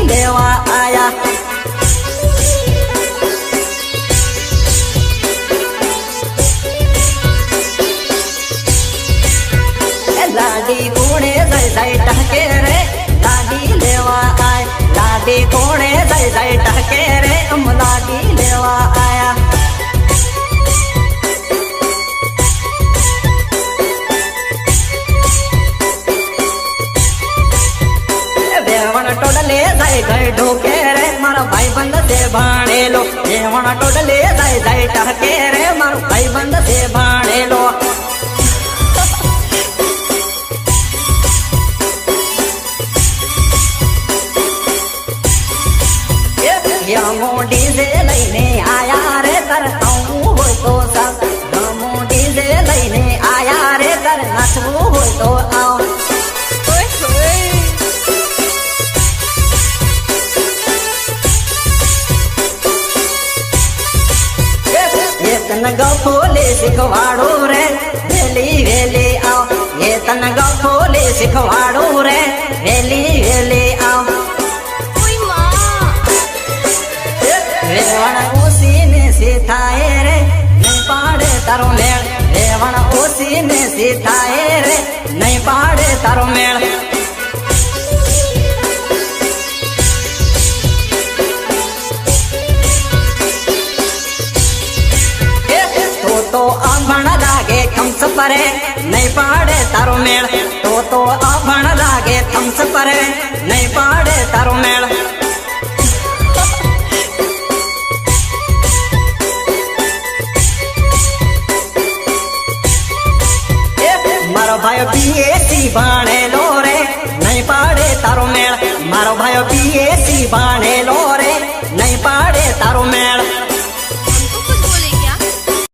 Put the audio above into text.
લેવા આયા લાડી કોણે જઈ જઈ ટહકે રે લાડી લેવા આય લાડી કોણે જઈ જઈ ટહકે રે લાડી લેવા આયા વેવણ ટોડલે જઈ જઈ ઢોકે રે મારો ભાઈબંધ છે ભાણેલો વેવણ ટોડલે જઈ જઈ ટહકે રે મારો ભાઈબંધ છે ભાણેલો ડીજે લઈને આયા રે તર આવું હોય તો સાસ ગમો ડીજે લઈને આયા રે તર નાચવું હોય તો આવ તન ગફોલે શીખવાડો રે વેલી વેલી આવ એ તન ગફોલે શીખવાડો રે વેલી વેલી આવ રેવણ ઓસી ને સીથાએ રે નહીં પાડે તારો મેળ રેવણ ઓસી ને સીથાએ રે નહીં પાડે તારો મેળ તો આભણ લાગે થમ્સ પરે નહીં પાડે તારો મેળ તો આભણ લાગે થમ્સ પરે નહીં પાડે તારો મેળ મારો ભાઈ બીએસસી ભણેલો રે નહીં પાડે તારો મેળ મારો ભાઈ બીએસસી